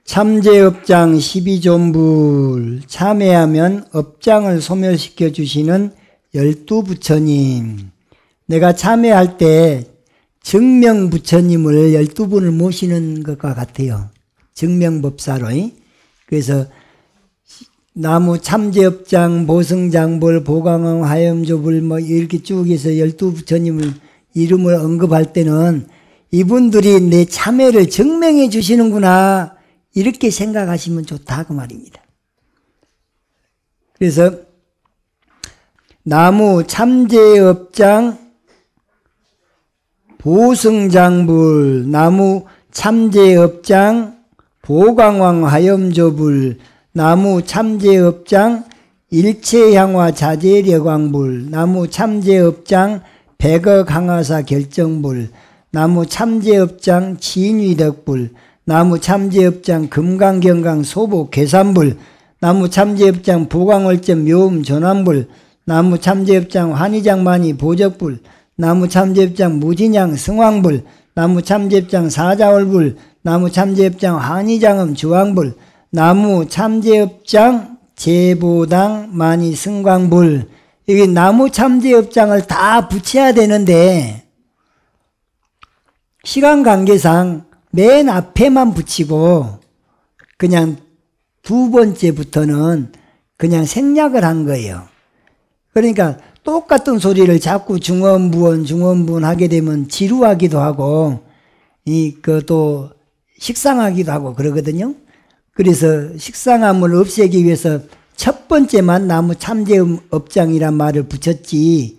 참제업장 12존불 참회하면 업장을 소멸시켜 주시는 12부처님. 내가 참회할 때 증명부처님을 12분을 모시는 것과 같아요. 증명법사로. 그래서 나무 참제업장, 보승장불, 보강왕, 화염조불 뭐 이렇게 쭉 해서 12부처님을 이름을 언급할 때는 이분들이 내 참회를 증명해 주시는구나 이렇게 생각하시면 좋다 그 말입니다. 그래서 나무 참제업장 보승장불, 나무 참제업장 보강왕 화염조불, 나무 참제업장 일체향화 자재력왕불, 나무 참제업장 백어강화사 결정불, 나무 참제업장 진위덕불, 나무 참제업장 금강경강 소복 계산불, 나무 참제업장 보강월점 묘음 전환불, 나무 참제업장 환희장만이 보적불, 나무 참제업장 무진양 승왕불, 나무 참제업장 사자월불, 나무 참제업장 환희장음 주왕불, 나무 참제업장 제보당 만이 승광불. 이게 나무 참제업장을 다 붙여야 되는데 시간 관계상 맨 앞에만 붙이고 그냥 두 번째부터는 그냥 생략을 한 거예요. 그러니까 똑같은 소리를 자꾸 중원부원 하게 되면 지루하기도 하고 또 식상하기도 하고 그러거든요. 그래서 식상함을 없애기 위해서 첫 번째만 나무 참제업장이란 말을 붙였지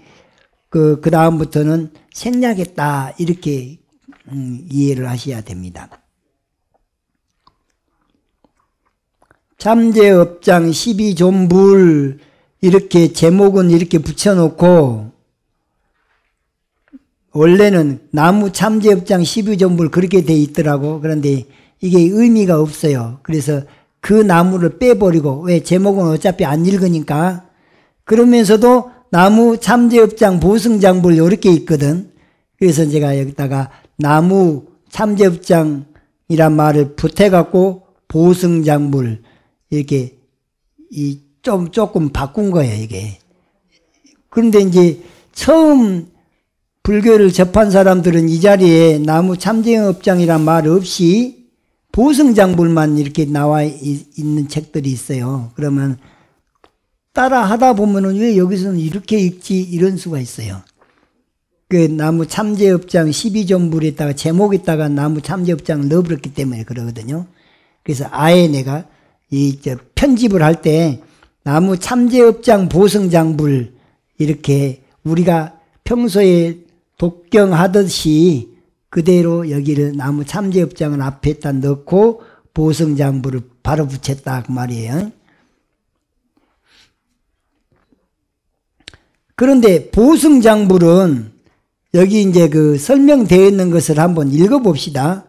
그 다음부터는 생략했다 이렇게 이해를 하셔야 됩니다. 참제업장 12존불 이렇게 제목은 이렇게 붙여놓고 원래는 나무 참제업장 12존불 그렇게 돼 있더라고. 그런데 이게 의미가 없어요. 그래서 그 나무를 빼버리고 왜 제목은 어차피 안 읽으니까 그러면서도 나무 참제업장 보승장불 이렇게 있거든. 그래서 제가 여기다가 나무 참제업장이란 말을 붙여갖고 보승장불 이렇게 조금 바꾼 거예요, 이게. 그런데 이제 처음 불교를 접한 사람들은 이 자리에 나무 참제업장이란 말 없이 보승장불만 이렇게 나와 있는 책들이 있어요. 그러면 따라 하다 보면은 왜 여기서는 이렇게 읽지 이런 수가 있어요. 그 나무 참제업장 12존불에다가 제목에다가 나무 참제업장을 넣어버렸기 때문에 그러거든요. 그래서 아예 내가 편집을 할 때 나무 참제업장 보승장불 이렇게 우리가 평소에 독경하듯이 그대로 여기를 나무 참제업장을 앞에다 넣고 보승장불을 바로 붙였다 그 말이에요. 그런데 보승장불은 여기 이제 그 설명되어 있는 것을 한번 읽어봅시다.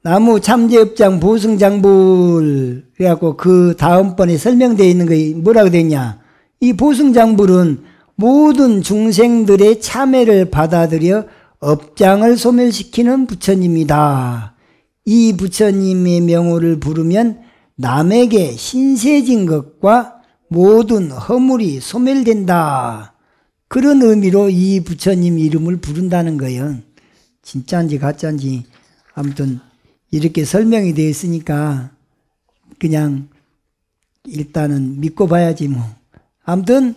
나무 참제업장 보승장불 그래갖고 그 다음번에 설명되어 있는 게 뭐라고 되냐. 이 보승장불은 모든 중생들의 참회를 받아들여 업장을 소멸시키는 부처님이다. 이 부처님의 명호를 부르면 남에게 신세진 것과 모든 허물이 소멸된다. 그런 의미로 이 부처님 이름을 부른다는 거예요. 진짜인지 가짜인지 아무튼 이렇게 설명이 되어 있으니까 그냥 일단은 믿고 봐야지 뭐. 아무튼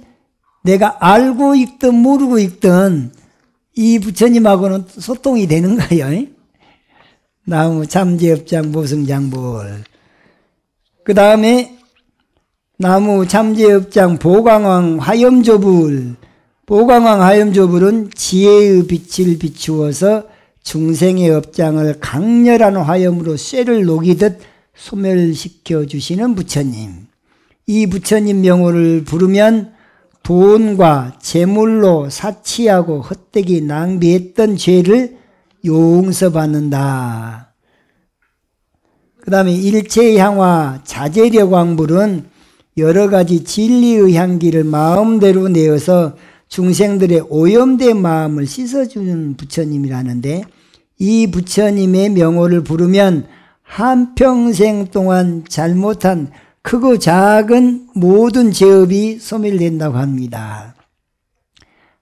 내가 알고 있든 모르고 있든 이 부처님하고는 소통이 되는 거예요. 나무 참제업장 보승장불. 그 다음에 나무 참제업장 보강왕 화염조불. 보강왕 화염조불은 지혜의 빛을 비추어서 중생의 업장을 강렬한 화염으로 쇠를 녹이듯 소멸시켜 주시는 부처님. 이 부처님 명호를 부르면 돈과 재물로 사치하고 헛되이 낭비했던 죄를 용서받는다. 그 다음에 일체향화 자재력왕불은 여러 가지 진리의 향기를 마음대로 내어서 중생들의 오염된 마음을 씻어주는 부처님이라는데, 이 부처님의 명호를 부르면 한평생 동안 잘못한 크고 작은 모든 죄업이 소멸된다고 합니다.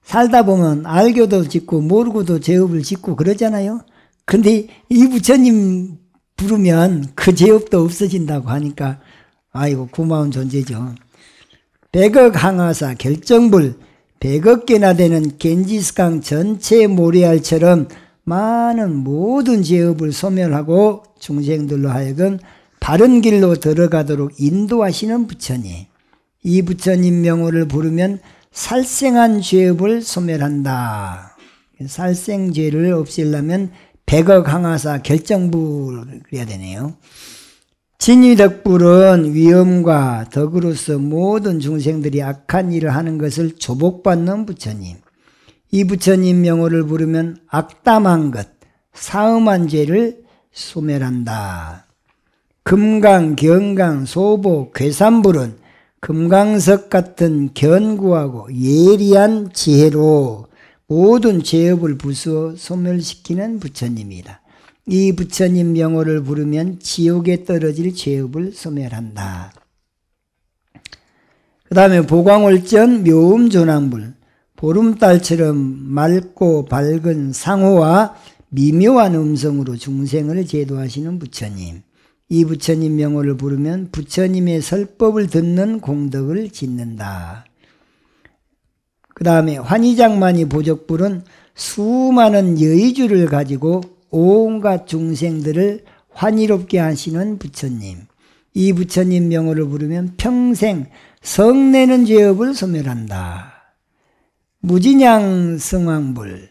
살다 보면 알고도 짓고 모르고도 죄업을 짓고 그러잖아요. 근데 이 부처님 부르면 그 죄업도 없어진다고 하니까 아이고 고마운 존재죠. 100억 항하사 결정불, 100억 개나 되는 겐지스강 전체 모래알처럼 많은 모든 죄업을 소멸하고 중생들로 하여금 바른 길로 들어가도록 인도하시는 부처님. 이 부처님 명호를 부르면 살생한 죄업을 소멸한다. 살생죄를 없애려면 100억 항하사 결정불 그래야 되네요. 진위덕불은 위엄과 덕으로서 모든 중생들이 악한 일을 하는 것을 조복받는 부처님. 이 부처님 명호를 부르면 악담한 것, 사음한 죄를 소멸한다. 금강, 경강, 소보, 괴산불은 금강석 같은 견고하고 예리한 지혜로 모든 죄업을 부수어 소멸시키는 부처님이다. 이 부처님 명호를 부르면 지옥에 떨어질 죄업을 소멸한다. 그 다음에 보광월전 묘음조난불, 보름달처럼 맑고 밝은 상호와 미묘한 음성으로 중생을 제도하시는 부처님. 이 부처님 명호를 부르면 부처님의 설법을 듣는 공덕을 짓는다. 그 다음에 환희장만이 보적불은 수많은 여의주를 가지고 온갖 중생들을 환희롭게 하시는 부처님. 이 부처님 명호를 부르면 평생 성내는 죄업을 소멸한다. 무진양 성황불,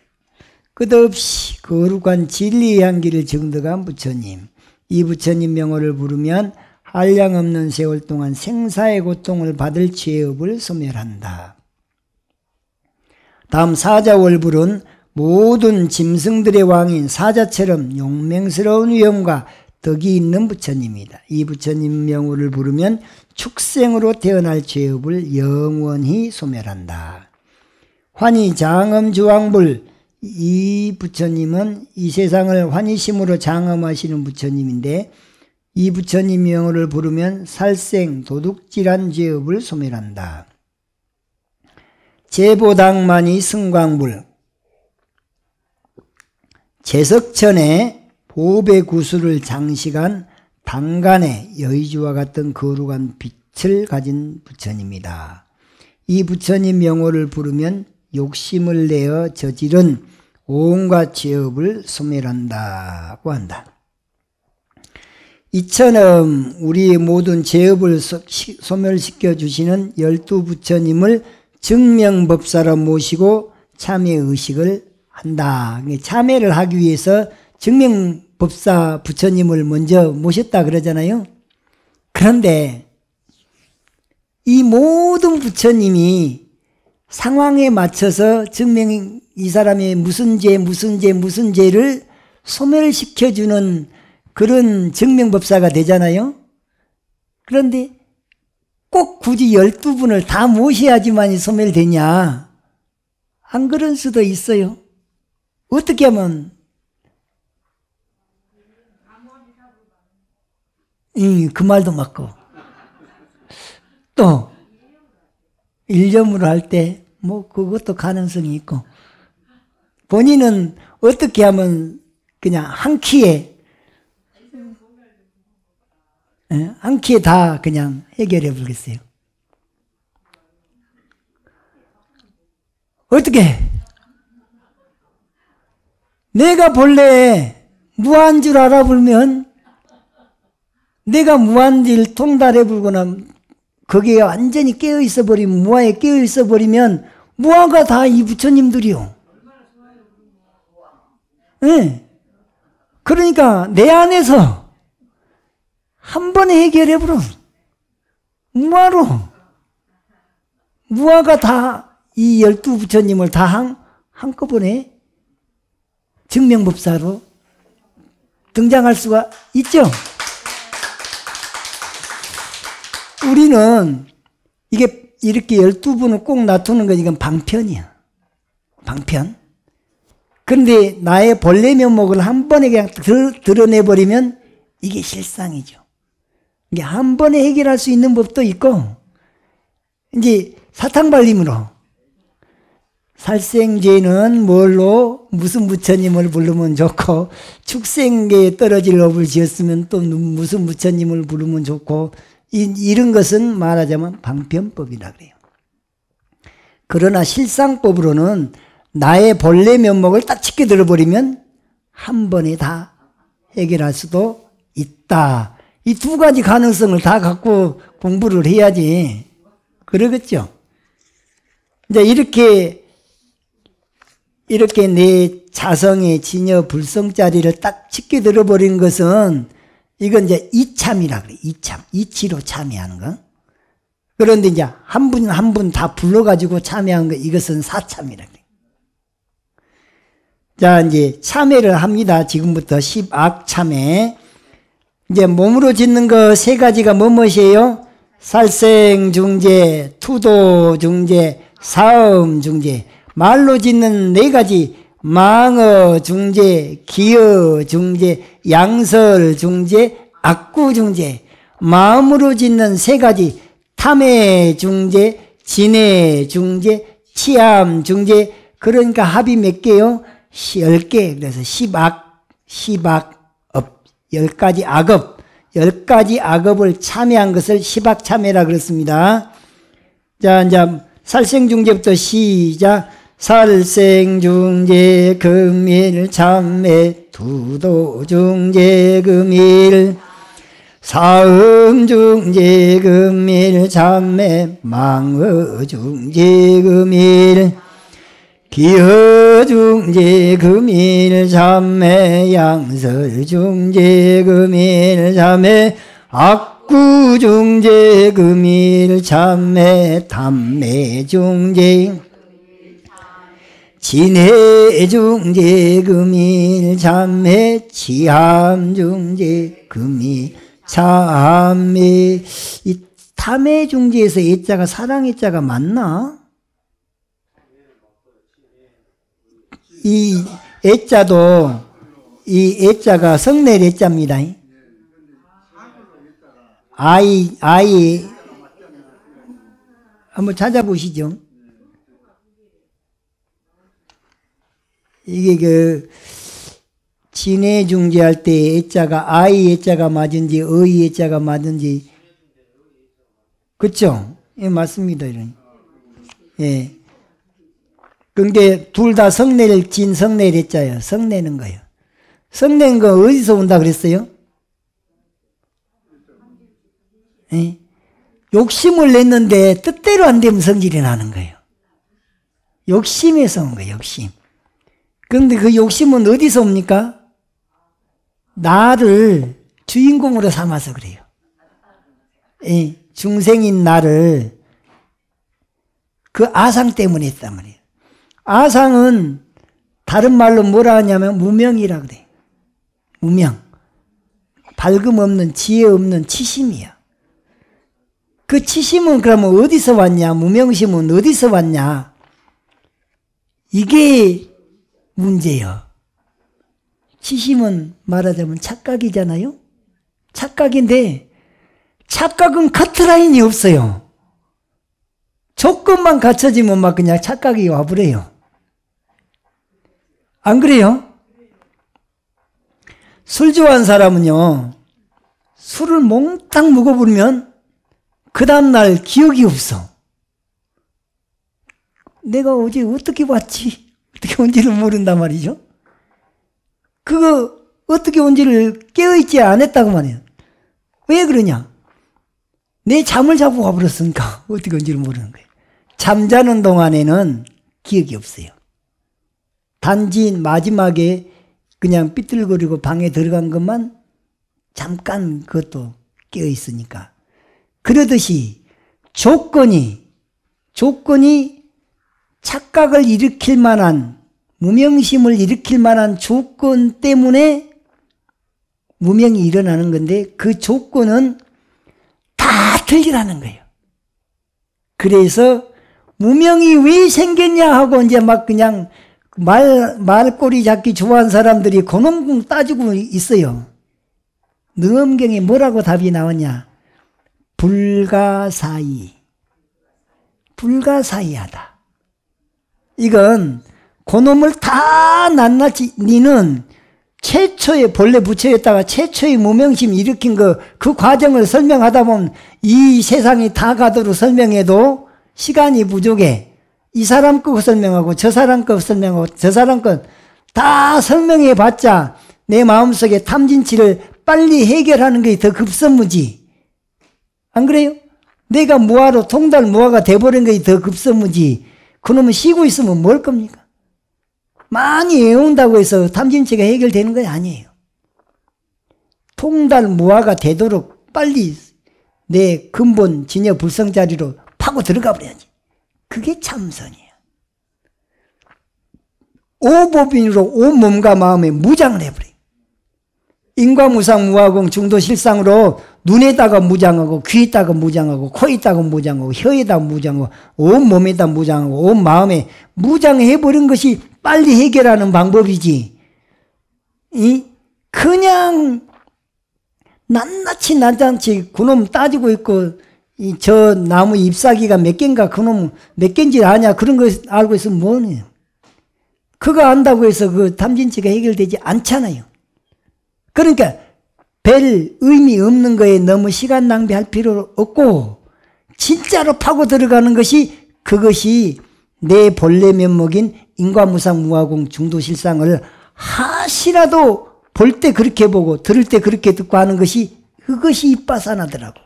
끝없이 거룩한 진리의 향기를 증득한 부처님. 이 부처님 명호를 부르면 한량없는 세월 동안 생사의 고통을 받을 죄업을 소멸한다. 다음 사자월불은 모든 짐승들의 왕인 사자처럼 용맹스러운 위엄과 덕이 있는 부처님이다. 이 부처님 명호를 부르면 축생으로 태어날 죄업을 영원히 소멸한다. 환희장엄주왕불, 이 부처님은 이 세상을 환희심으로 장엄하시는 부처님인데, 이 부처님 명호를 부르면 살생 도둑질한 죄업을 소멸한다. 제보당만이 승광불, 제석천에 보배 구슬을 장식한 당간의 여의주와 같은 거룩한 빛을 가진 부처님이다. 이 부처님 명호를 부르면 욕심을 내어 저지른 온갖 죄업을 소멸한다고 한다. 이처럼 우리의 모든 죄업을 소멸시켜 주시는 12부처님을 증명법사로 모시고 참회의식을 한다. 참회를 하기 위해서 증명법사 부처님을 먼저 모셨다 그러잖아요. 그런데 이 모든 부처님이 상황에 맞춰서 증명, 이 사람의 무슨 죄를 소멸시켜주는 그런 증명법사가 되잖아요. 그런데 꼭 굳이 12분을 다 모셔야지만 소멸되냐? 안 그럴 수도 있어요. 어떻게 하면 그 말도 맞고, 또 일념으로 할 때 뭐 그것도 가능성이 있고, 본인은 어떻게 하면 그냥 한 키에 다 그냥 해결해 보겠어요. 어떻게? 내가 본래 무한 줄 알아보면, 내가 무한질 통달해 불거나 거기에 완전히 깨어있어 버리면, 무아에 깨어있어 버리면 무아가 다 이 부처님들이요. 네. 그러니까 내 안에서 한 번에 해결해 버려. 무아로. 무아가 다 이 12부처님을 다 한꺼번에 증명법사로 등장할 수가 있죠. 우리는 이게 이렇게 12분을 꼭 놔두는 건 이건 방편이야. 방편. 그런데 나의 본래 면목을 한 번에 그냥 드러내버리면 이게 실상이죠. 이게 한 번에 해결할 수 있는 법도 있고, 이제 사탕발림으로 살생죄는 뭘로 무슨 부처님을 부르면 좋고, 축생계에 떨어질 업을 지었으면 또 무슨 부처님을 부르면 좋고, 이런 것은 말하자면 방편법이라 그래요. 그러나 실상법으로는 나의 본래 면목을 딱 짚게 들어버리면 한 번에 다 해결할 수도 있다. 이 두 가지 가능성을 다 갖고 공부를 해야지. 그러겠죠? 이제 이렇게 내 자성의 진여 불성자리를 딱 짚게 들어버린 것은 이건 이제 이참이라 그래. 이참. 이치로 참여하는 거. 그런데 이제 한 분 한 분 다 불러가지고 참여한 거, 이것은 사참이라 그래. 자, 이제 참회를 합니다. 지금부터 10악 참회. 이제 몸으로 짓는 거 세 가지가 뭐뭐이에요? 살생중재, 투도중재, 사음중재. 말로 짓는 네 가지, 망어중재, 기어중재, 양설중재, 악구중재. 마음으로 짓는 세 가지, 탐해중재, 진해중재, 치암중재. 그러니까 합이 몇 개요? 10개. 그래서 10악, 10가지 악업, 10가지 악업을 참여한 것을 10악 참여라 그랬습니다. 자, 이제 살생중재부터 시작. 살생중재 금일 참회, 투도중재 금일, 사음중재 금일 참회, 망어중재 금일, 기허중재 금일 참회, 양설중재 금일 참회, 악구중재 금일 참회, 탐매중재, 진해중재 금일 참회, 치함중재 금일 참회. 이 탐해중재에서 애자가 사랑의 자가 맞나? 이 애자도, 이 애자가 성낼 애자입니다. 아이, 한번 찾아보시죠. 이게 진해중재할 때 애자가 아이 애자가 맞은지, 어이 애자가 맞은지. 그쵸? 예, 맞습니다. 예. 근데 둘 다 성낼, 진성낼 했자요. 성내는 거예요. 성낸 거 어디서 온다 그랬어요? 예? 욕심을 냈는데 뜻대로 안 되면 성질이 나는 거예요. 욕심에서 온 거예요. 욕심. 그런데 그 욕심은 어디서 옵니까? 나를 주인공으로 삼아서 그래요. 예, 중생인 나를 그 아상 때문에 했단 말이에요. 아상은 다른 말로 뭐라 하냐면 무명이라 그래. 무명. 밝음 없는, 지혜 없는 치심이야. 그 치심은 그러면 어디서 왔냐? 무명심은 어디서 왔냐? 이게 문제예요. 치심은 말하자면 착각이잖아요? 착각인데 착각은 커트라인이 없어요. 조건만 갖춰지면 막 그냥 착각이 와버려요. 안 그래요? 술 좋아하는 사람은요, 술을 몽땅 먹어버리면 그 다음날 기억이 없어. 내가 어제 어떻게 왔지? 어떻게 온지를 모른단 말이죠. 그거 어떻게 온지를 깨어있지 않았다고 말이에요. 왜 그러냐? 내 잠을 자고 와버렸으니까 어떻게 온지를 모르는 거예요. 잠자는 동안에는 기억이 없어요. 단지 마지막에 그냥 삐뚤거리고 방에 들어간 것만 잠깐 그것도 깨어있으니까. 그러듯이 조건이 착각을 일으킬 만한, 무명심을 일으킬 만한 조건 때문에 무명이 일어나는 건데 그 조건은 다 틀리라는 거예요. 그래서 무명이 왜 생겼냐 하고 이제 막 그냥 말꼬리 잡기 좋아하는 사람들이 그놈 따지고 있어요. 능엄경에 뭐라고 답이 나왔냐? 불가사의. 불가사의하다. 이건 그놈을 다 낱낱이 니는 최초의 본래 부처였다가 최초의 무명심 일으킨 그 과정을 설명하다 보면 이 세상이 다 가도록 설명해도 시간이 부족해. 이 사람 거 설명하고 저 사람 거 설명하고 저 사람 거 다 설명해 봤자 내 마음속에 탐진치를 빨리 해결하는 게 더 급선무지. 안 그래요? 내가 무아로 통달 무아가 돼버린 게 더 급선무지. 그놈은 쉬고 있으면 뭘 겁니까? 많이 외운다고 해서 탐진치가 해결되는 건 아니에요. 통달 무아가 되도록 빨리 내 근본 진여 불성 자리로 파고 들어가 버려야지. 그게 참선이에요. 오법인으로 온 몸과 마음에 무장을 해버려요. 인과무상 무아공 중도실상으로 눈에다가 무장하고 귀에다가 무장하고 코에다가 무장하고 혀에다가 무장하고 온 몸에다 무장하고 온 마음에 무장해버린 것이 빨리 해결하는 방법이지. 그냥 낱낱이 그놈 따지고 있고 저 나무 잎사귀가 몇 개인가 그놈 몇 개인지 아냐 그런 거 알고 있으면 뭐네요. 그거 안다고 해서 그 탐진치가 해결되지 않잖아요. 그러니까 별 의미 없는 거에 너무 시간 낭비할 필요 없고 진짜로 파고 들어가는 것이 그것이 내 본래 면목인 인과무상 무아공 중도실상을 하시라도 볼 때 그렇게 보고 들을 때 그렇게 듣고 하는 것이 그것이 입바사나더라고.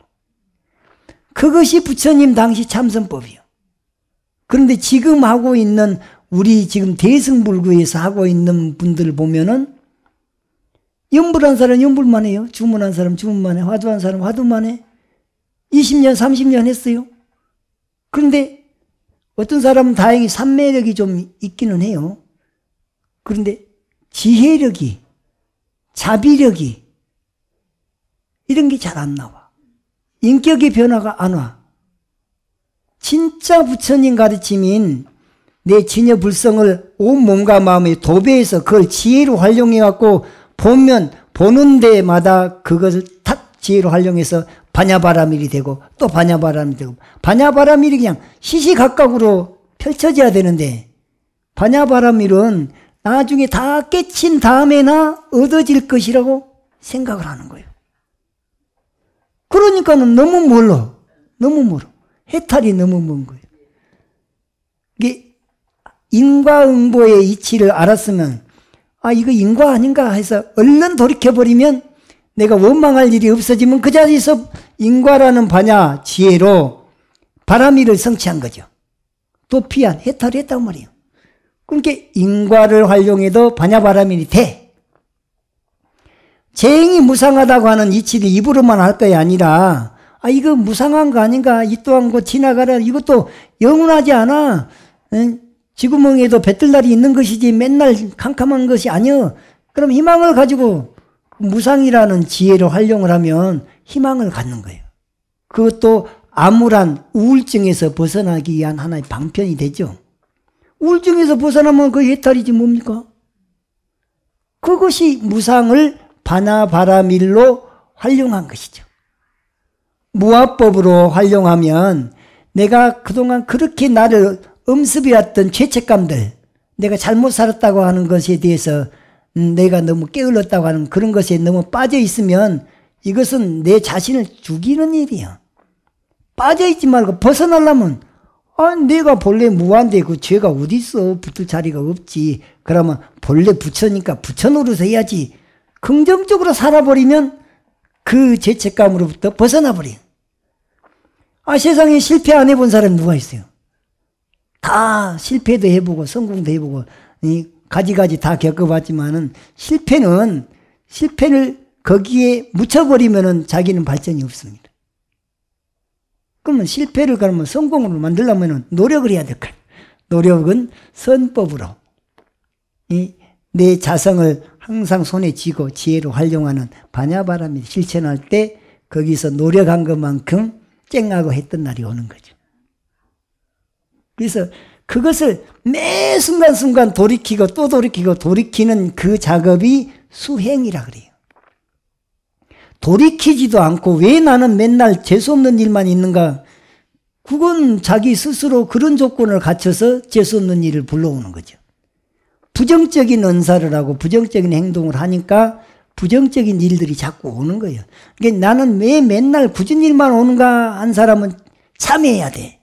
그것이 부처님 당시 참선법이요. 그런데 지금 하고 있는 우리 지금 대승불구에서 하고 있는 분들 보면은 염불한 사람 염불만 해요. 주문한 사람 주문만 해. 화두한 사람 화두만 해. 20년 30년 했어요. 그런데 어떤 사람은 다행히 삼매력이 좀 있기는 해요. 그런데 지혜력이 자비력이 이런 게 잘 안 나와. 인격의 변화가 안 와. 진짜 부처님 가르침인 내 진여 불성을 온 몸과 마음에 도배해서 그걸 지혜로 활용해 갖고 보면 보는 데마다 그것을 탁 지혜로 활용해서 반야바라밀이 되고 또 반야바라밀이 되고 반야바라밀이 그냥 시시각각으로 펼쳐져야 되는데 반야바라밀은 나중에 다 깨친 다음에나 얻어질 것이라고 생각을 하는 거예요. 그러니까는 너무 멀어. 너무 멀어. 해탈이 너무 먼 거예요. 이게 인과응보의 이치를 알았으면 이거 인과 아닌가 해서 얼른 돌이켜버리면 내가 원망할 일이 없어지면 그 자리에서 인과라는 반야 지혜로 바라미를 성취한 거죠. 도피한 해탈을 했단 말이에요. 그러니까 인과를 활용해도 반야바라밀이 돼. 재행이 무상하다고 하는 이치를 입으로만 할 것이 아니라 이거 무상한 거 아닌가 이 또한 거 지나가라 이것도 영원하지 않아. 지구멍에도 배틀날이 있는 것이지 맨날 캄캄한 것이 아니여. 그럼 희망을 가지고 무상이라는 지혜를 활용을 하면 희망을 갖는 거예요. 그것도 암울한 우울증에서 벗어나기 위한 하나의 방편이 되죠. 우울증에서 벗어나면 그 해탈이지 뭡니까? 그것이 무상을 반야바라밀로 활용한 것이죠. 무아법으로 활용하면 내가 그동안 그렇게 나를 엄습해왔던 죄책감들, 내가 잘못 살았다고 하는 것에 대해서 내가 너무 게을렀다고 하는 그런 것에 너무 빠져 있으면 이것은 내 자신을 죽이는 일이야. 빠져 있지 말고 벗어나려면 내가 본래 무한데 그 죄가 어디 있어? 붙을 자리가 없지. 그러면 본래 부처니까 부처 노릇 해야지. 긍정적으로 살아버리면 그 죄책감으로부터 벗어나 버려. 세상에 실패 안 해본 사람 누가 있어요? 다 실패도 해보고 성공도 해보고 가지가지 다 겪어봤지만은 실패를 거기에 묻혀버리면은 자기는 발전이 없습니다. 그러면 실패를 그러면 성공으로 만들려면은 노력을 해야 될 거예요. 노력은 선법으로 내 자성을 항상 손에 쥐고 지혜로 활용하는 반야바라밀 실천할 때 거기서 노력한 것만큼 쨍하고 했던 날이 오는 거죠. 그래서 그것을 매 순간순간 돌이키고 또 돌이키고 돌이키는 그 작업이 수행이라 그래요. 돌이키지도 않고 왜 나는 맨날 재수없는 일만 있는가? 그건 자기 스스로 그런 조건을 갖춰서 재수없는 일을 불러오는 거죠. 부정적인 은사를 하고 부정적인 행동을 하니까 부정적인 일들이 자꾸 오는 거예요. 그러니까 나는 왜 맨날 굳은 일만 오는가 한 사람은 참여해야 돼.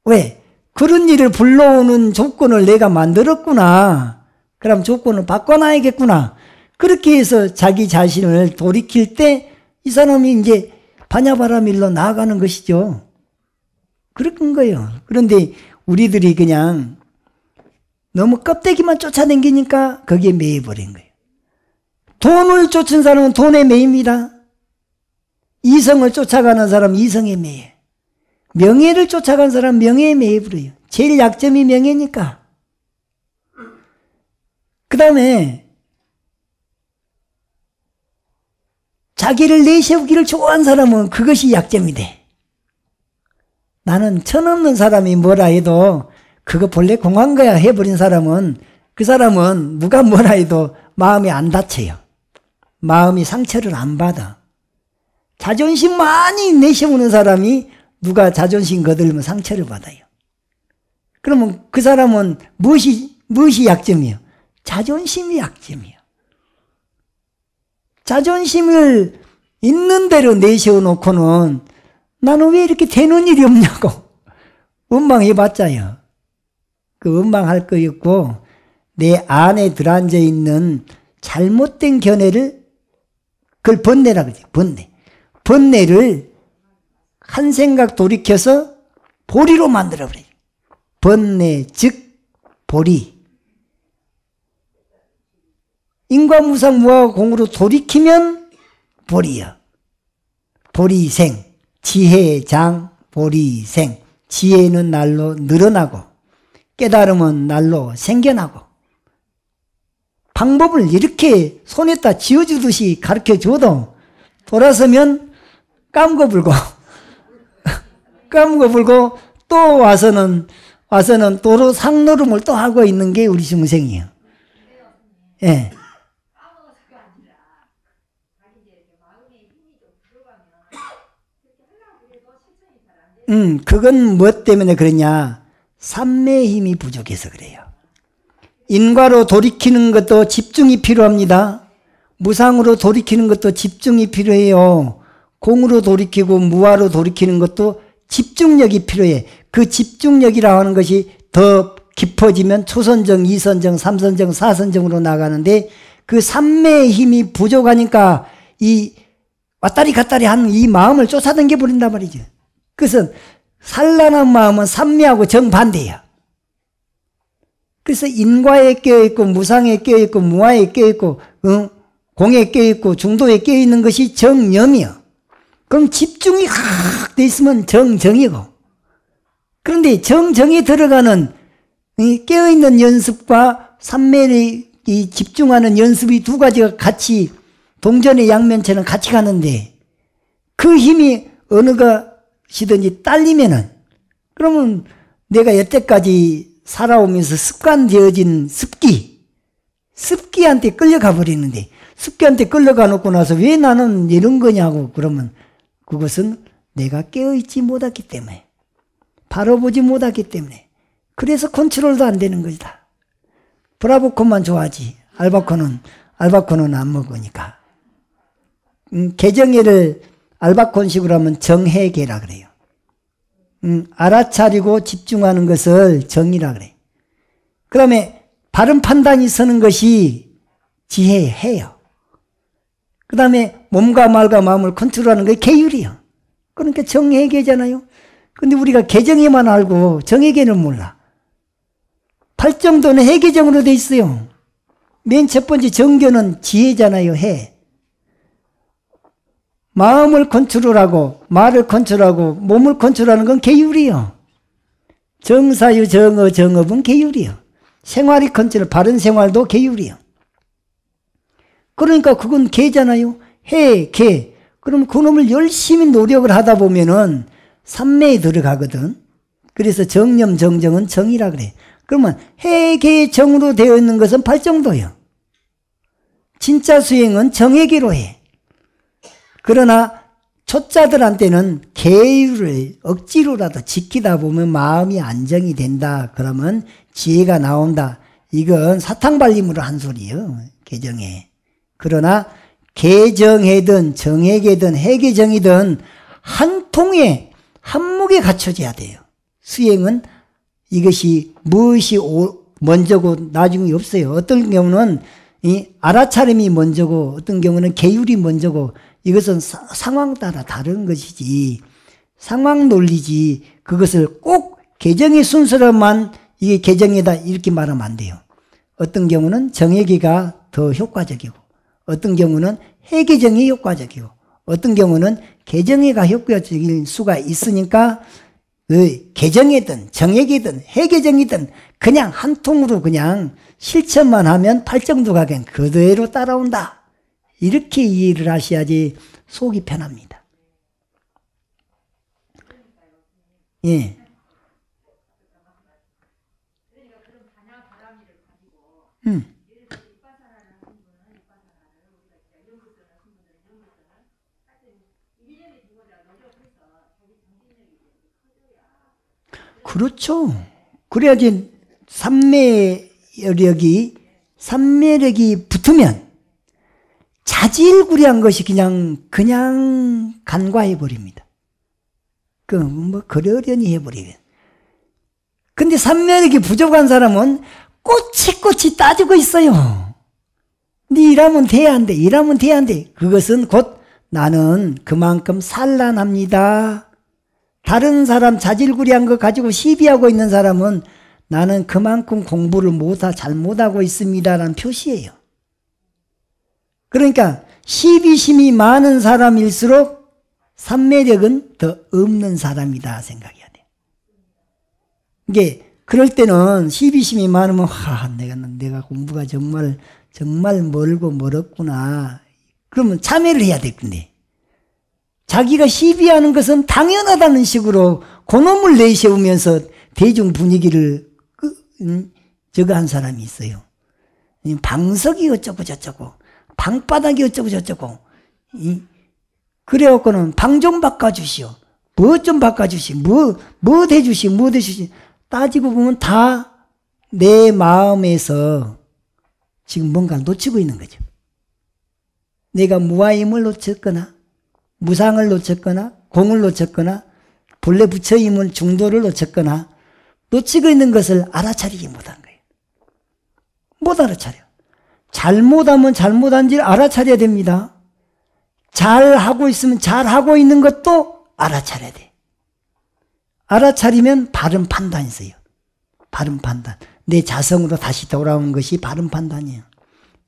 왜? 그런 일을 불러오는 조건을 내가 만들었구나. 그럼 조건을 바꿔놔야겠구나. 그렇게 해서 자기 자신을 돌이킬 때 이 사람이 이제 반야바라밀로 나아가는 것이죠. 그런 거예요. 그런데 우리들이 그냥 너무 껍데기만 쫓아다니니까 거기에 매여버린 거예요. 돈을 쫓은 사람은 돈에 매입니다. 이성을 쫓아가는 사람은 이성에 매여. 명예를 쫓아간 사람은 명예에 매여버려요. 제일 약점이 명예니까. 그 다음에 자기를 내세우기를 좋아하는 사람은 그것이 약점이 돼. 나는 천없는 사람이 뭐라 해도 그거 본래 공한 거야 해버린 사람은 그 사람은 누가 뭐라 해도 마음이 안 다쳐요. 마음이 상처를 안 받아. 자존심 많이 내세우는 사람이 누가 자존심 거들면 상처를 받아요. 그러면 그 사람은 무엇이 약점이에요? 자존심이 약점이에요. 자존심을 있는 대로 내세워 놓고는 나는 왜 이렇게 되는 일이 없냐고 원망해봤자요. 그 원망할 거였고 내 안에 들어앉아 있는 잘못된 견해를 그걸 번뇌라 그러지. 번뇌를 한 생각 돌이켜서 보리로 만들어버려요. 번뇌 즉 보리. 인과무상 무아공으로 돌이키면 보리야. 보리생. 지혜장 보리생. 지혜는 날로 늘어나고 깨달음은 날로 생겨나고 방법을 이렇게 손에다 쥐어주듯이 가르쳐줘도 돌아서면 까먹어불고 까먹어불고 또 와서는 도로 상노름을 또 하고 있는 게 우리 중생이에요. 예. 그건 무엇 때문에 그러냐? 삼매의 힘이 부족해서 그래요. 인과로 돌이키는 것도 집중이 필요합니다. 무상으로 돌이키는 것도 집중이 필요해요. 공으로 돌이키고 무아로 돌이키는 것도 집중력이 필요해. 그 집중력이라고 하는 것이 더 깊어지면 초선정, 이선정, 삼선정, 사선정으로 나가는데 그 삼매의 힘이 부족하니까 이 왔다리 갔다리 하는 이 마음을 쫓아당겨 버린단 말이죠. 그래서 산란한 마음은 삼매하고 정반대야. 그래서 인과에 깨어있고 무상에 깨어있고 무아에 깨어있고 공에 깨어있고 중도에 깨어있는 것이 정념이요. 그럼 집중이 확 돼 있으면 정정이고, 그런데 정정에 들어가는 깨어있는 연습과 삼매에 집중하는 연습이 두 가지가 같이 동전의 양면처럼 같이 가는데 그 힘이 어느 것이든지 딸리면은 그러면 내가 여태까지 살아오면서 습관되어진 습기한테 끌려가 버리는데 습기한테 끌려가 놓고 나서 왜 나는 이런 거냐고 그러면 그것은 내가 깨어있지 못했기 때문에 바로 보지 못했기 때문에 그래서 컨트롤도 안 되는 것이다. 브라보콘만 좋아하지 알바콘은 안 먹으니까. 개정회를 알바콘식으로 하면 정해계라 그래요. 알아차리고 집중하는 것을 정이라 그래. 그 다음에 바른 판단이 서는 것이 지혜해요. 그 다음에 몸과 말과 마음을 컨트롤하는 게 계율이요. 그러니까 정해계잖아요. 근데 우리가 개정에만 알고 정해계는 몰라. 팔정도는 해계정으로 돼 있어요. 맨 첫 번째 정교는 지혜잖아요. 해. 마음을 컨트롤하고 말을 컨트롤하고 몸을 컨트롤하는 건 계율이요. 정사유 정어 정업은 계율이요. 생활이 컨트롤 바른 생활도 계율이요. 그러니까 그건 계잖아요. 해, 계. 그럼 그놈을 열심히 노력을 하다 보면은 삼매에 들어가거든. 그래서 정념, 정정은 정이라 그래. 그러면 해계의 정으로 되어 있는 것은 팔정도예요. 진짜 수행은 정해계로 해. 그러나 초짜들한테는 계율을 억지로라도 지키다 보면 마음이 안정이 된다. 그러면 지혜가 나온다. 이건 사탕발림으로 한 소리예요. 개정에. 그러나 개정해든 정해계든 해계정이든 한 통에 한목에 갖춰져야 돼요. 수행은 이것이 무엇이 먼저고 나중에 없어요. 어떤 경우는 이 알아차림이 먼저고 어떤 경우는 계율이 먼저고 이것은 상황 따라 다른 것이지 상황 논리지 그것을 꼭 개정의 순서로만 이게 개정이다 이렇게 말하면 안 돼요. 어떤 경우는 정해계가 더 효과적이고 어떤 경우는 해계정이 효과적이고 어떤 경우는 개정해가 효과적일 수가 있으니까 그 개정이든 정해계든 해계정이든 그냥 한 통으로 그냥 실천만 하면 팔정도가 그냥 그대로 따라온다. 이렇게 이해를 하셔야지 속이 편합니다. 예. 그렇죠. 그래야지 삼매력이 붙으면 자질구레한 것이 그냥 간과해 버립니다. 그러려니 해버리면. 근데 삼매력이 부족한 사람은 꼬치꼬치 따지고 있어요. 네 이러면 돼야 한대, 이러면 돼야 한대. 그것은 곧 나는 그만큼 산란합니다. 다른 사람 자질구레한 거 가지고 시비하고 있는 사람은 나는 그만큼 공부를 잘 못하고 있습니다라는 표시예요. 그러니까 시비심이 많은 사람일수록 삼매력은 더 없는 사람이다 생각해야 돼요. 이게 그럴 때는 시비심이 많으면 내가 공부가 정말 멀고 멀었구나. 그러면 참회를 해야 될 건데 자기가 시비하는 것은 당연하다는 식으로 그놈을 내세우면서 대중 분위기를 저거 한 사람이 있어요. 방석이 어쩌고 저쩌고 방바닥이 어쩌고 저쩌고 그래갖고는 방 좀 바꿔주시오. 뭐 좀 바꿔주시오. 뭐 해주시오. 뭐 해주시오. 따지고 보면 다 내 마음에서 지금 뭔가 놓치고 있는 거죠. 내가 무아임을 놓쳤거나 무상을 놓쳤거나 공을 놓쳤거나 본래 부처임을 중도를 놓쳤거나 놓치고 있는 것을 알아차리지 못한 거예요. 못 알아차려. 잘못하면 잘못한지를 알아차려야 됩니다. 잘하고 있으면 잘하고 있는 것도 알아차려야 돼. 알아차리면 바른 판단이 있어요. 바른 판단. 내 자성으로 다시 돌아오는 것이 바른 판단이에요.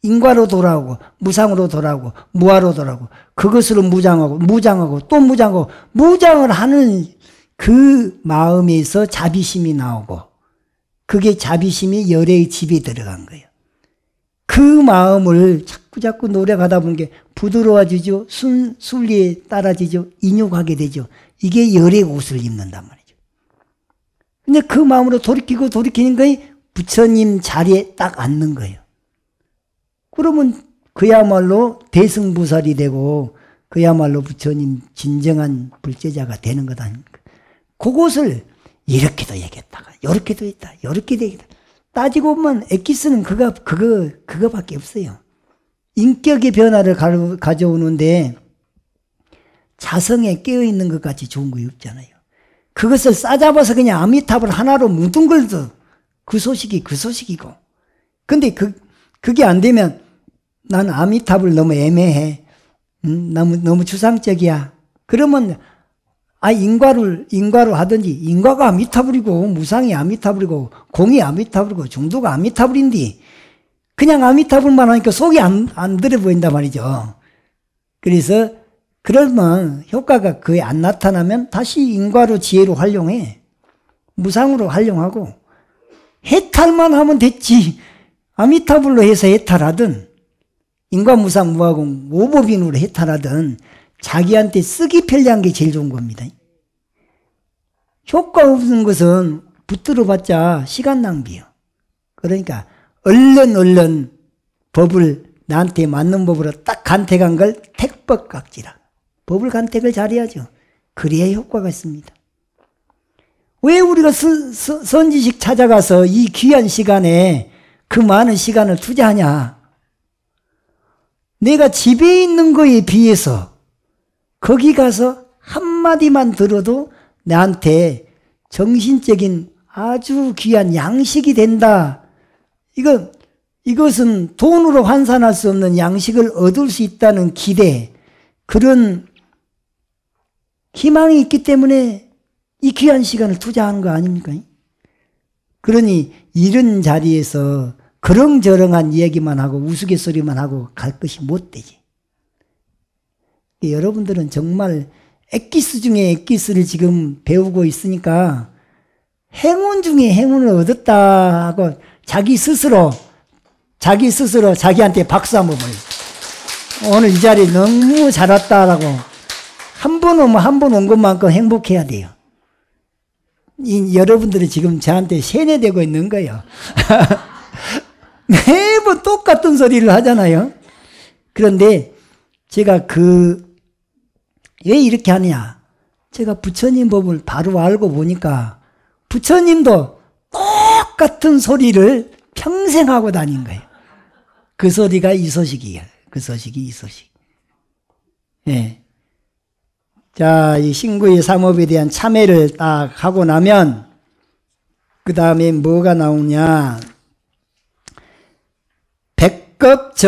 인과로 돌아오고 무상으로 돌아오고 무아로 돌아오고 그것으로 무장하고 또 무장하고 무장을 하는 그 마음에서 자비심이 나오고 그게 자비심이 열애의 집에 들어간 거예요. 그 마음을 자꾸 노력하다 보는 게 부드러워지죠. 순리에 따라지죠. 인욕하게 되죠. 이게 열의 옷을 입는단 말이죠. 근데 그 마음으로 돌이키는 거에 부처님 자리에 딱 앉는 거예요. 그러면 그야말로 대승부살이 되고 그야말로 부처님 진정한 불제자가 되는 것 아닙니까? 그것을 이렇게도 얘기했다가 이렇게도 했다. 이렇게도 얘기했다. 따지고 보면 엑기스는 그거밖에 없어요. 인격의 변화를 가져오는데 자성에 깨어있는 것 같이 좋은 거 없잖아요. 그것을 싸잡아서 그냥 아미타불 하나로 뭉뚱글도 그 소식이고. 근데 그게 안 되면 난 아미타불 너무 애매해. 너무 추상적이야. 그러면 인과로 하든지 인과가 아미타불이고 무상이 아미타불이고 공이 아미타불이고 중도가 아미타불인데 그냥 아미타불만 하니까 속이 안 들어 보인단 말이죠. 그래서 그러면 효과가 거의 안 나타나면 다시 인과로 지혜로 활용해. 무상으로 활용하고 해탈만 하면 됐지. 아미타불로 해서 해탈하든 인과 무상 무아공 오법인으로 해탈하든 자기한테 쓰기 편리한 게 제일 좋은 겁니다. 효과 없는 것은 붙들어봤자 시간 낭비요. 그러니까 얼른 법을 나한테 맞는 법으로 딱 간택한 걸 택법각지라. 법을 간택을 잘해야죠. 그래야 효과가 있습니다. 왜 우리가 선지식 찾아가서 이 귀한 시간에 그 많은 시간을 투자하냐? 내가 집에 있는 거에 비해서 거기 가서 한마디만 들어도 나한테 정신적인 아주 귀한 양식이 된다. 이것은 돈으로 환산할 수 없는 양식을 얻을 수 있다는 기대, 그런 희망이 있기 때문에 이 귀한 시간을 투자하는 거 아닙니까? 그러니 이런 자리에서 그렁저렁한 이야기만 하고 우스갯소리만 하고 갈 것이 못 되지. 여러분들은 정말 엑기스 중에 엑기스를 지금 배우고 있으니까 행운 중에 행운을 얻었다 하고 자기 스스로 자기한테 박수 한번 보내요. 오늘 이 자리에 너무 잘 왔다라고 한 번 오면 한 번 온 것만큼 행복해야 돼요. 여러분들이 지금 저한테 세뇌되고 있는 거예요. 매번 똑같은 소리를 하잖아요. 그런데 제가 왜 이렇게 하냐? 제가 부처님 법을 바로 알고 보니까 부처님도 똑같은 소리를 평생 하고 다닌 거예요. 그 소리가 이 소식이에요. 그 소식이 이 소식. 예. 자, 이 신구의 삼업에 대한 참회를 딱 하고 나면 그 다음에 뭐가 나오냐?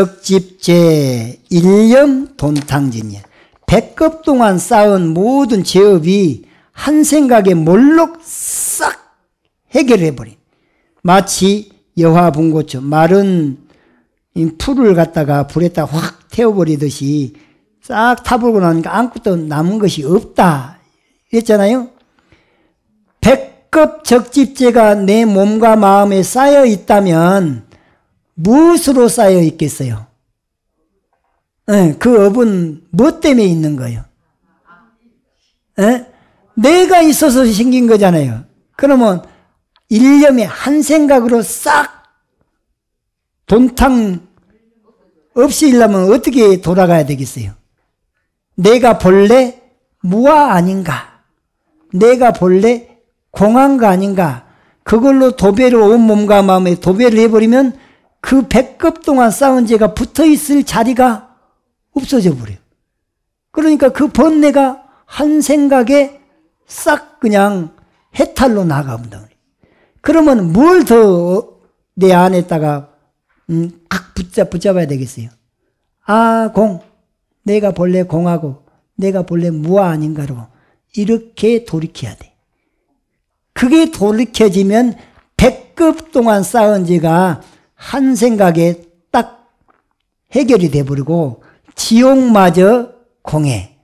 백겁적집제 일념 돈탕진이야. 100겁 동안 쌓은 모든 죄업이 한 생각에 몰록 싹 해결해버린. 마치 여화분고초, 마른 풀을 갖다가 불에다 확 태워버리듯이 싹 타버리고 나니까 아무것도 남은 것이 없다. 이랬잖아요. 100겁 적집제가 내 몸과 마음에 쌓여 있다면 무엇으로 쌓여 있겠어요? 그 업은 뭐 때문에 있는 거예요? 내가 있어서 생긴 거잖아요. 그러면 일념에 한 생각으로 싹 돈탕 없이 일려면 어떻게 돌아가야 되겠어요? 내가 본래 무아 아닌가? 내가 본래 공한가 아닌가? 그걸로 도배를 온 몸과 마음에 도배를 해버리면 그 100겁 동안 쌓은 죄가 붙어있을 자리가 없어져 버려요. 그러니까 그 번뇌가 한 생각에 싹 그냥 해탈로 나가본다. 그러면 뭘 더 내 안에다가 딱 붙잡아야 되겠어요? 공. 내가 본래 공하고 내가 본래 무아 아닌가로 이렇게 돌이켜야 돼. 그게 돌이켜지면 100겁 동안 쌓은 죄가 한 생각에 딱 해결이 돼버리고 지옥마저 공해.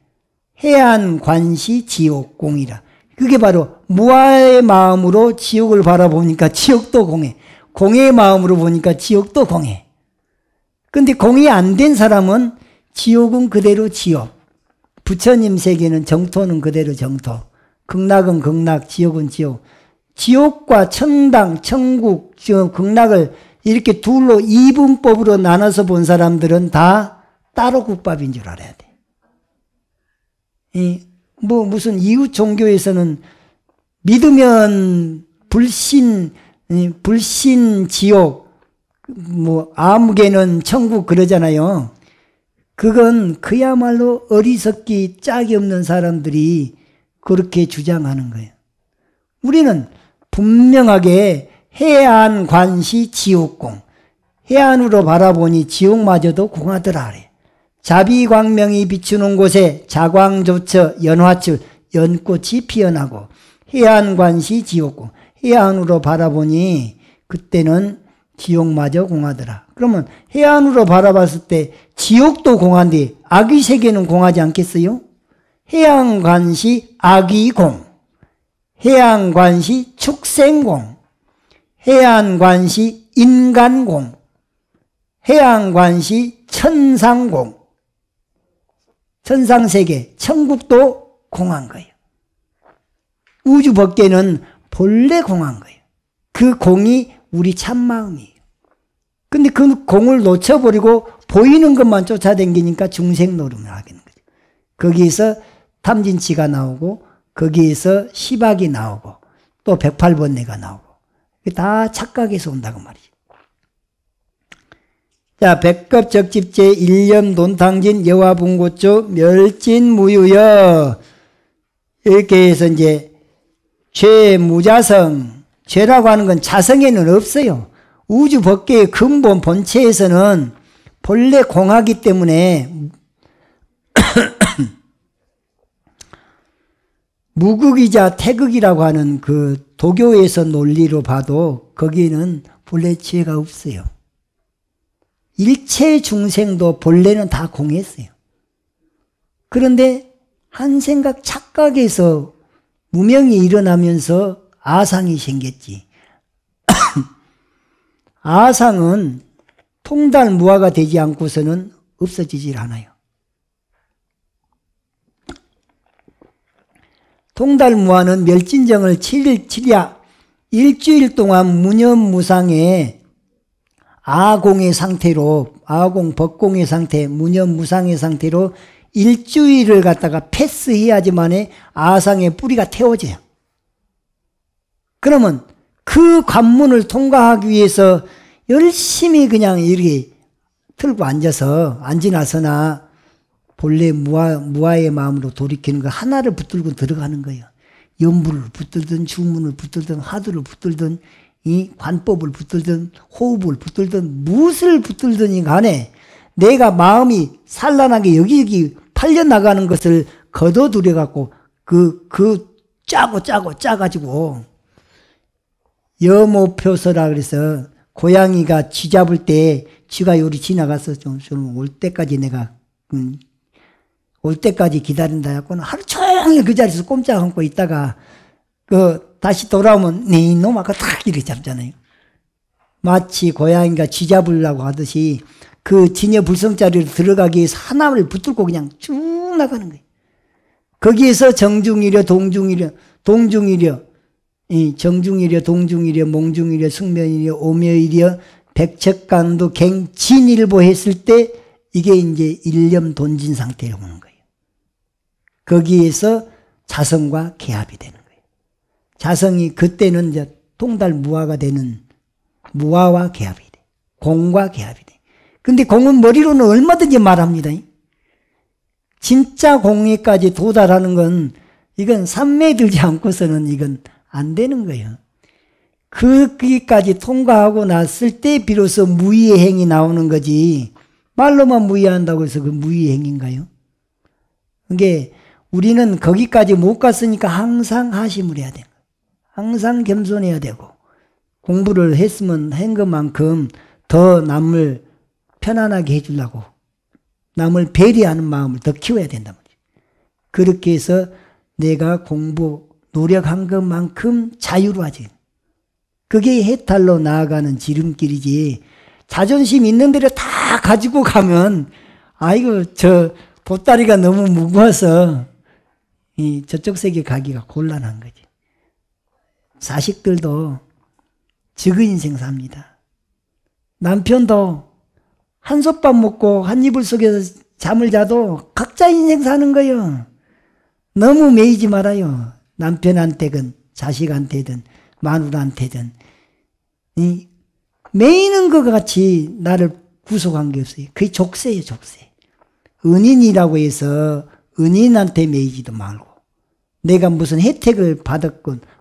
해안관시 지옥공이라. 그게 바로 무아의 마음으로 지옥을 바라보니까 지옥도 공해. 공의 마음으로 보니까 지옥도 공해. 근데 공이 안 된 사람은 지옥은 그대로 지옥. 부처님 세계는 정토는 그대로 정토. 극락은 극락, 지옥은 지옥. 지옥과 천당, 천국, 극락을 이렇게 둘로 이분법으로 나눠서 본 사람들은 다 따로 국밥인 줄 알아야 돼. 무슨 이웃 종교에서는 믿으면 불신 지옥, 아무개는 천국 그러잖아요. 그건 그야말로 어리석기 짝이 없는 사람들이 그렇게 주장하는 거예요. 우리는 분명하게 해안관시 지옥공, 해안으로 바라보니 지옥마저도 공하더라 그래. 자비광명이 비추는 곳에 자광조처 연화출 연꽃이 피어나고 해안관시 지옥공, 해안으로 바라보니 그때는 지옥마저 공하더라. 그러면 해안으로 바라봤을 때 지옥도 공한데 아기 세계는 공하지 않겠어요? 해안관시 아기공, 해안관시 축생공, 해안관시 인간공, 해안관시 천상공, 천상세계, 천국도 공한 거예요. 우주 법계는 본래 공한 거예요. 그 공이 우리 참마음이에요. 근데 그 공을 놓쳐버리고 보이는 것만 쫓아다니니까 중생 노름을 하게 되는 거죠. 거기에서 탐진치가 나오고 거기에서 시박이 나오고 또 108번뇌가 나오고 다 착각에서 온다고 말이죠. 자, 백겁적집제 일념 논탕진 여화분고조 멸진무유여 이렇게 해서 이제 죄무자성 죄라고 하는 건 자성에는 없어요. 우주 법계의 근본 본체에서는 본래 공하기 때문에 무극이자 태극이라고 하는 그 도교에서 논리로 봐도 거기에는 본래 죄가 없어요. 일체 중생도 본래는 다 공했어요. 그런데 한 생각 착각에서 무명이 일어나면서 아상이 생겼지. 아상은 통달무화가 되지 않고서는 없어지질 않아요. 통달무화는 멸진정을 7일 7야 일주일 동안 무념무상의 아공의 상태로 아공 법공의 상태 무념무상의 상태로 일주일을 갖다가 패스해야지만에 아상의 뿌리가 태워져요. 그러면 그 관문을 통과하기 위해서 열심히 그냥 이렇게 틀고 앉아서 앉으나서나 본래 무아의 마음으로 돌이키는 거 하나를 붙들고 들어가는 거예요. 연부를 붙들든 주문을 붙들든 화두를 붙들든 이 관법을 붙들든 호흡을 붙들든 무엇을 붙들든이 간에 내가 마음이 산란하게 여기저기 팔려나가는 것을 걷어들여갖고 짜가지고 여모표서라 그래서 고양이가 쥐 잡을 때 쥐가 요리 지나가서 좀 올 때까지 내가 올 때까지 기다린다 했고는 하루 종일 그 자리에서 꼼짝 않고 있다가 다시 돌아오면 네 이놈 아까 탁 이렇게 잡잖아요. 마치 고양이가 쥐 잡으려고 하듯이 그 진여 불성자리로 들어가기 위해서 하나를 붙들고 그냥 쭉 나가는 거예요. 거기에서 정중이려 동중이려 정중이려 동중이려 몽중이려 숙면이려 오묘이려 백척간도 갱진일보 했을 때 이게 이제 일념 돈진 상태로 오는 거예요. 거기에서 자성과 개합이 되는 거예요. 자성이 그때는 이제 통달무화가 되는 무화와 개합이 돼. 공과 개합이 돼. 근데 공은 머리로는 얼마든지 말합니다. 진짜 공에까지 도달하는 건 이건 삼매에 들지 않고서는 이건 안 되는 거예요. 거기까지 통과하고 났을 때 비로소 무의의 행이 나오는 거지. 말로만 무의한다고 해서 그 무의의 행인가요? 그게 우리는 거기까지 못 갔으니까 항상 하심을 해야 돼요. 항상 겸손해야 되고 공부를 했으면 한 것만큼 더 남을 편안하게 해주려고 남을 배려하는 마음을 더 키워야 된단 말이에요. 그렇게 해서 내가 공부 노력한 것만큼 자유로워져요. 그게 해탈로 나아가는 지름길이지 자존심 있는 대로 다 가지고 가면 아이고 저 보따리가 너무 무거워서 저쪽 세계 가기가 곤란한 거지. 자식들도 적은 인생 삽니다. 남편도 한솥밥 먹고 한 이불 속에서 잠을 자도 각자 인생 사는 거예요. 너무 매이지 말아요. 남편한테든 자식한테든 마누라한테든 매이는 것 같이 나를 구속한 게 없어요. 그게 족쇄예요, 족쇄. 은인이라고 해서 은인한테 매이지도 말고 내가 무슨 혜택을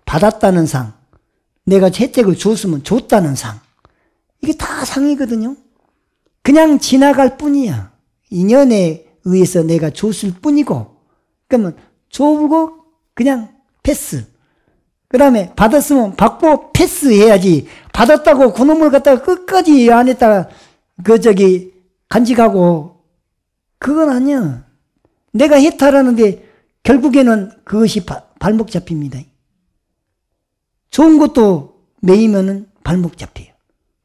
받았다는 상, 내가 혜택을 줬으면 줬다는 상, 이게 다 상이거든요. 그냥 지나갈 뿐이야. 인연에 의해서 내가 줬을 뿐이고, 그러면 줘보고 그냥 패스. 그 다음에 받았으면 받고 패스해야지. 받았다고 그놈을 갖다가 끝까지 안에다가 간직하고 그건 아니야. 내가 해탈하는데 결국에는 그것이 발목 잡힙니다. 좋은 것도 매이면은 발목 잡혀요.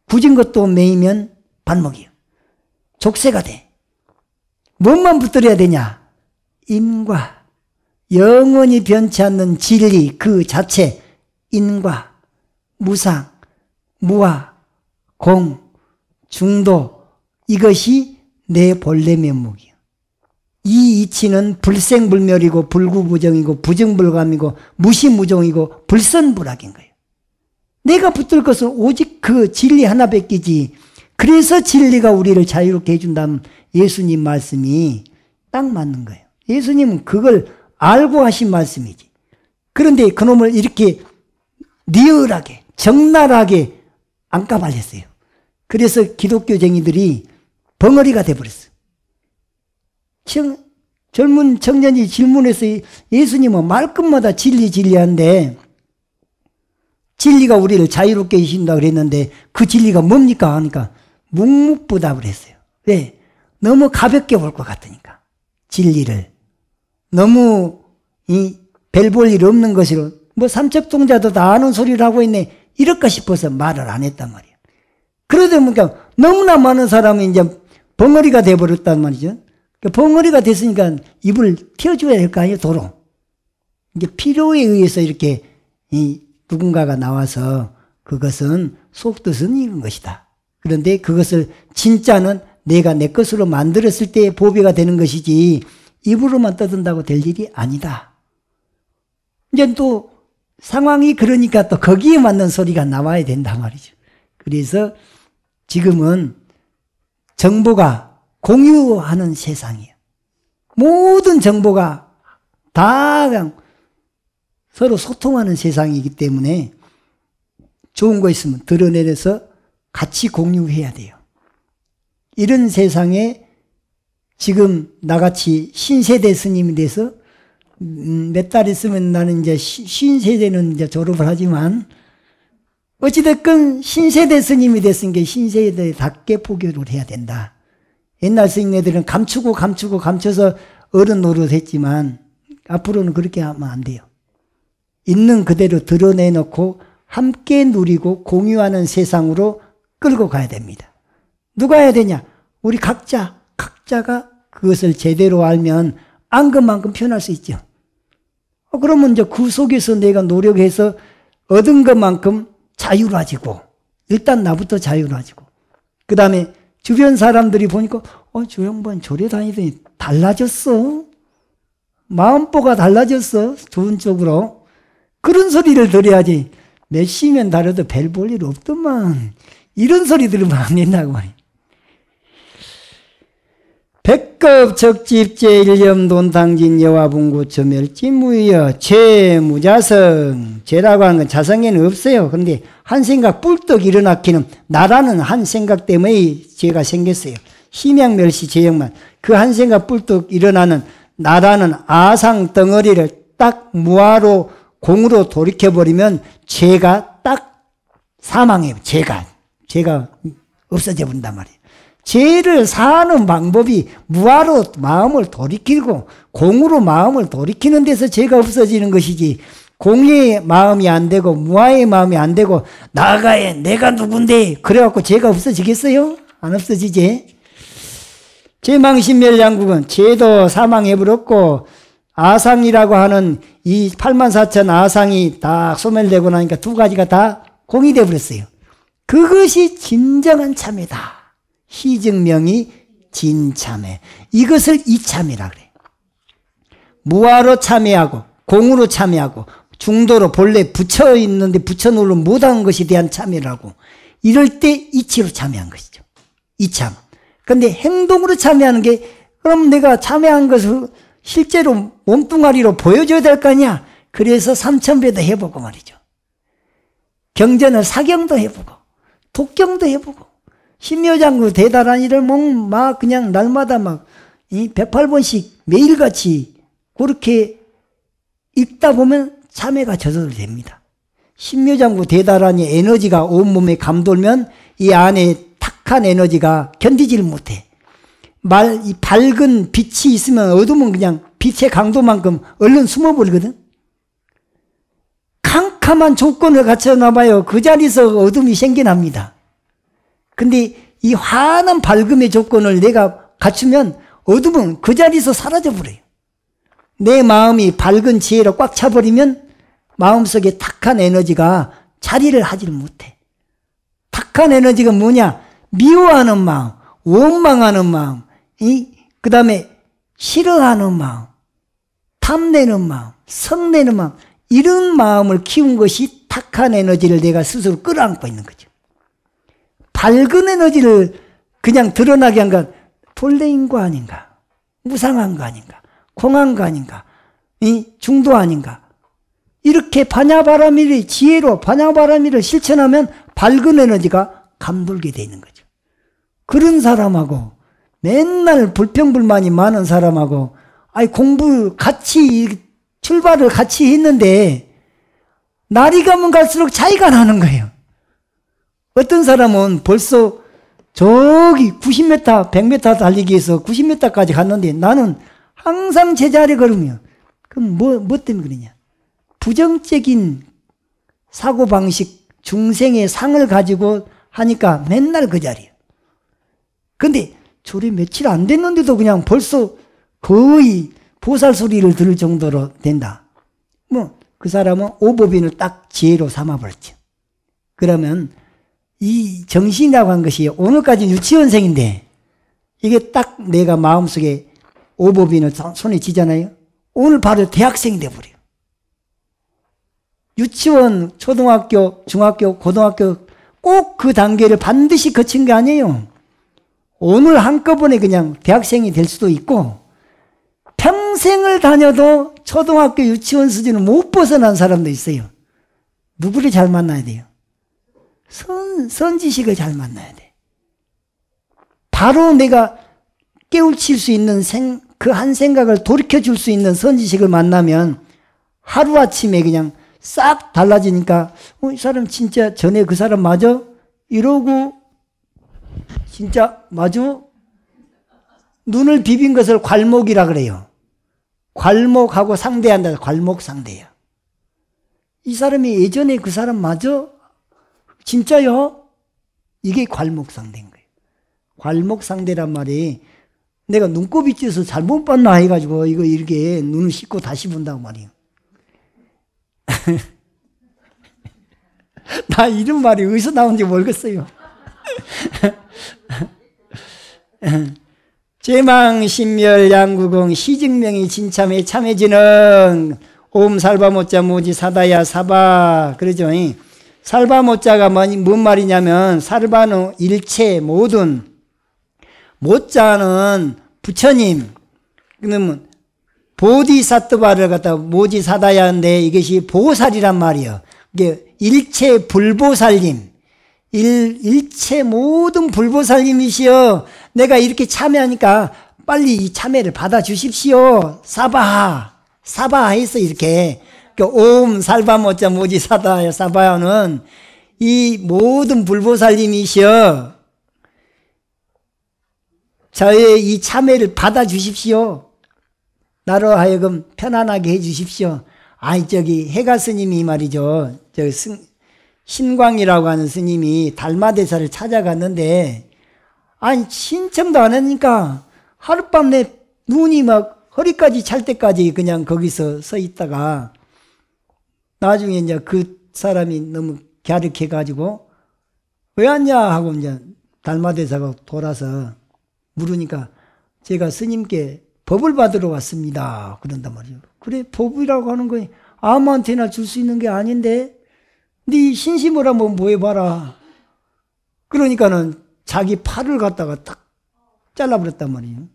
굳은 것도 매이면 발목이요. 족쇄가 돼. 뭔만 붙들어야 되냐? 인과. 영원히 변치 않는 진리 그 자체, 인과, 무상, 무아, 공, 중도, 이것이 내 본래 면목이야. 이 이치는 불생불멸이고 불구부정이고 부정불감이고 무시무종이고 불선불악인 거예요. 내가 붙들 것은 오직 그 진리 하나밖이지. 그래서 진리가 우리를 자유롭게 해준다는 예수님 말씀이 딱 맞는 거예요. 예수님은 그걸 알고 하신 말씀이지. 그런데 그놈을 이렇게 리얼하게 적나라하게 안까발렸어요. 그래서 기독교쟁이들이 벙어리가 돼버렸어요. 젊은 청년이 질문해서 예수님은 말끝마다 진리한데 진리가 우리를 자유롭게 해주신다 그랬는데 그 진리가 뭡니까 하니까 묵묵부답을 했어요. 왜? 너무 가볍게 볼 것 같으니까. 진리를. 너무 별 볼 일 없는 것으로 뭐 삼척동자도 다 아는 소리를 하고 있네 이럴까 싶어서 말을 안 했단 말이에요. 그러다 보니까 너무나 많은 사람이 이제 벙어리가 돼버렸단 말이죠. 벙어리가 됐으니까 입을 튀어줘야 될 거 아니에요, 도로. 이게 필요에 의해서 이렇게 누군가가 나와서 그것은 속뜻은 이런 것이다. 그런데 그것을 진짜는 내가 내 것으로 만들었을 때 보배가 되는 것이지 입으로만 떠든다고 될 일이 아니다. 이제 또 상황이 그러니까 또 거기에 맞는 소리가 나와야 된단 말이죠. 그래서 지금은 정보가 공유하는 세상이에요. 모든 정보가 다 그냥 서로 소통하는 세상이기 때문에 좋은 거 있으면 드러내서 같이 공유해야 돼요. 이런 세상에 지금 나같이 신세대 스님이 돼서 몇 달 있으면 나는 이제 신세대는 이제 졸업을 하지만 어찌됐건 신세대 스님이 됐으니까 신세대답게 포교를 해야 된다. 옛날 스님네들은 감춰서 어른 노릇 했지만 앞으로는 그렇게 하면 안 돼요. 있는 그대로 드러내놓고 함께 누리고 공유하는 세상으로 끌고 가야 됩니다. 누가 해야 되냐? 우리 각자가 그것을 제대로 알면 앙금만큼 표현할 수 있죠. 그러면 이제 그 속에서 내가 노력해서 얻은 것만큼 자유로워지고, 일단 나부터 자유로워지고, 그 다음에 주변 사람들이 보니까 저 양반 절에 다니더니 달라졌어. 마음보가 달라졌어. 좋은 쪽으로. 그런 소리를 들어야지. 몇시면 다려도 별 볼 일 없더만. 이런 소리 들으면 안 된다고 말이야. 백급 적집제 일념 돈탕진 여화분구 처멸지 무여 죄무자성. 죄라고 하는 건 자성에는 없어요. 그런데 한 생각 뿔떡 일어나기는 나라는 한 생각 때문에 죄가 생겼어요. 희명멸시 죄역만. 그 한 생각 뿔떡 일어나는 나라는 아상 덩어리를 딱 무아로 공으로 돌이켜버리면 죄가 딱 사망해요. 죄가 없어져 버린단 말이에요. 죄를 사는 방법이 무아로 마음을 돌이키고 공으로 마음을 돌이키는 데서 죄가 없어지는 것이지, 공의 마음이 안 되고 무아의 마음이 안 되고 나가에 내가 누군데 그래갖고 죄가 없어지겠어요? 안 없어지지. 죄망신멸양국은 죄도 사망해버렸고 아상이라고 하는 이 84,000 아상이 다 소멸되고 나니까 두 가지가 다 공이 되어버렸어요. 그것이 진정한 참회다. 희증명이 진참회. 이것을 이참회라 그래. 무아로 참회하고 공으로 참회하고 중도로 본래 붙여 있는데 붙여놓으려 못한 것에 대한 참회라고. 이럴 때 이치로 참회한 것이죠. 이참. 근데 행동으로 참회하는 게, 그럼 내가 참회한 것을 실제로 몸뚱아리로 보여줘야 될 거 아니야. 그래서 3000배도 해보고 말이죠. 경전을 사경도 해보고 독경도 해보고 신묘장구 대단한 일을 막 그냥 날마다 막 108번씩 매일같이 그렇게 읽다 보면 참회가 저절로 됩니다. 신묘장구 대단한이 에너지가 온몸에 감돌면 이 안에 탁한 에너지가 견디지를 못해. 이 밝은 빛이 있으면 어둠은 그냥 빛의 강도만큼 얼른 숨어버리거든. 캄캄한 조건을 갖춰놔봐요. 그 자리에서 어둠이 생겨납니다. 근데 이 환한 밝음의 조건을 내가 갖추면 어둠은 그 자리에서 사라져버려요. 내 마음이 밝은 지혜로 꽉 차버리면 마음속에 탁한 에너지가 자리를 하지를 못해. 탁한 에너지가 뭐냐? 미워하는 마음, 원망하는 마음, 그 다음에 싫어하는 마음, 탐내는 마음, 성내는 마음, 이런 마음을 키운 것이 탁한 에너지를 내가 스스로 끌어안고 있는 거죠. 밝은 에너지를 그냥 드러나게 한 건 본래인 거 아닌가? 무상한 거 아닌가? 공한 거 아닌가? 중도 아닌가? 이렇게 반야바라미를 지혜로 반야바라미를 실천하면 밝은 에너지가 감돌게 돼 있는 거죠. 그런 사람하고 맨날 불평불만이 많은 사람하고 공부 같이 출발을 같이 했는데 날이 가면 갈수록 차이가 나는 거예요. 어떤 사람은 벌써 저기 90m, 100m 달리기 위해서 90m까지 갔는데 나는 항상 제자리에 걸으면 그럼 뭐 때문에 그러냐? 부정적인 사고방식, 중생의 상을 가지고 하니까 맨날 그 자리에. 근데 졸이 며칠 안 됐는데도 그냥 벌써 거의 보살 소리를 들을 정도로 된다. 그 사람은 오법인을 딱 지혜로 삼아버렸죠. 그러면 이 정신이라고 한 것이 오늘까지 유치원생인데 이게 딱 내가 마음속에 오법인을 손에 쥐잖아요. 오늘 바로 대학생이 돼버려요. 유치원, 초등학교, 중학교, 고등학교 꼭 그 단계를 반드시 거친 게 아니에요. 오늘 한꺼번에 그냥 대학생이 될 수도 있고 평생을 다녀도 초등학교 유치원 수준을 못 벗어난 사람도 있어요. 누구를 잘 만나야 돼요? 선지식을 잘 만나야 돼. 바로 내가 깨우칠 수 있는 그 한 생각을 돌이켜줄 수 있는 선지식을 만나면 하루아침에 그냥 싹 달라지니까 이 사람 진짜 전에 그 사람 맞아? 이러고 진짜 맞아? 눈을 비빈 것을 괄목이라 그래요. 괄목하고 상대한다. 괄목 상대야. 이 사람이 예전에 그 사람 맞아? 진짜요? 이게 괄목 상대인 거예요. 괄목 상대란 말이 내가 눈곱이 찢어서 잘못 봤나 해가지고 이거 이렇게 눈을 씻고 다시 본다고 말이에요. 나 이런 말이 어디서 나온지 모르겠어요. 제망 신멸 양구공 시증명이 진참에 참해지는 옴 살바모자 모지 사다야 사바 그러죠. 살바모자가 뭔 말이냐면 살바는 일체 모든 모자는 부처님 그러면 보디사트바를 갖다 모지 사다야인데 이것이 보살이란 말이에요. 이게 일체 불보살님 일체 모든 불보살님이시여 내가 이렇게 참여하니까 빨리 이 참여를 받아주십시오. 사바하 해서 이렇게 옴 살바모자 모지 사다야 사바야는 이 모든 불보살님이시여 저의 이 참여를 받아주십시오. 나로 하여금 편안하게 해주십시오. 저기 해가 스님이 말이죠. 신광이라고 하는 스님이 달마대사를 찾아갔는데 신청도 안 하니까 하룻밤 내 눈이 막 허리까지 찰 때까지 그냥 거기서 서 있다가 나중에 이제 그 사람이 너무 갸륵해가지고 왜 왔냐 하고 이제 달마대사가 돌아서 물으니까 제가 스님께 법을 받으러 왔습니다. 그런단 말이에요. 그래 법이라고 하는 거 아무한테나 줄 수 있는 게 아닌데 네 신심을 한번 보여봐라. 그러니까는 자기 팔을 갖다가 딱 잘라버렸단 말이에요.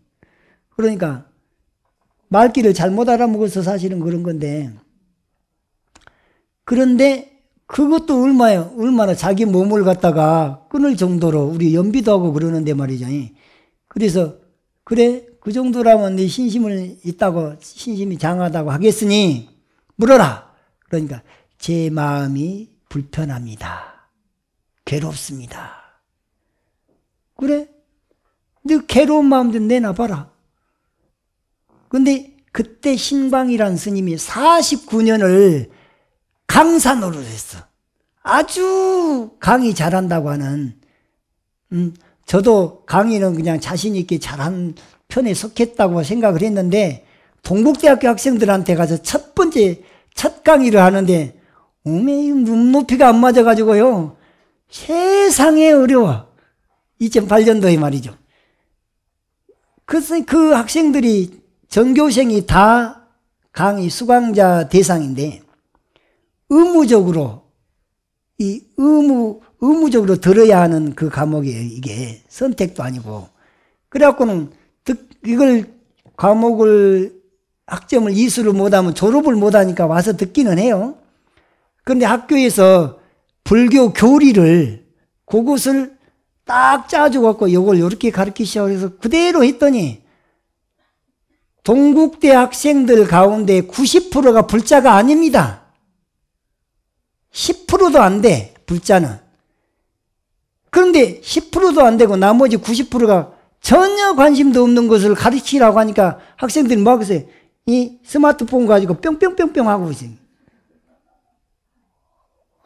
그러니까 말귀를 잘못 알아먹어서 사실은 그런 건데 그런데 그것도 얼마나 자기 몸을 갖다가 끊을 정도로 우리 연비도 하고 그러는데 말이죠. 그래서 그래 그 정도라면 네 신심을 있다고 신심이 장하다고 하겠으니 물어라. 그러니까 제 마음이 불편합니다. 괴롭습니다. 그래? 너 괴로운 마음들 내놔봐라. 근데 그때 신광이란 스님이 49년을 강사 노릇을 했어. 아주 강의 잘한다고 하는 저도 강의는 그냥 자신 있게 잘한 편에 속했다고 생각을 했는데 동국대학교 학생들한테 가서 첫 강의를 하는데, 눈높이가 안 맞아가지고요. 세상에 어려워. 2008년도에 말이죠. 그래서 그 학생들이 전교생이 다 강의 수강자 대상인데, 의무적으로 들어야 하는 그 과목이에요. 이게 선택도 아니고. 그래갖고는 이걸 과목을 학점을 이수를 못하면 졸업을 못하니까 와서 듣기는 해요. 그런데 학교에서 불교 교리를 그것을 딱 짜줘갖고 이걸 이렇게 가르치시라고 해서 그대로 했더니 동국대 학생들 가운데 90%가 불자가 아닙니다. 10%도 안 돼, 불자는. 그런데 10%도 안 되고 나머지 90%가 전혀 관심도 없는 것을 가르치라고 하니까 학생들이 뭐 하겠어요? 이 스마트폰 가지고 뿅뿅뿅뿅 하고 있어요.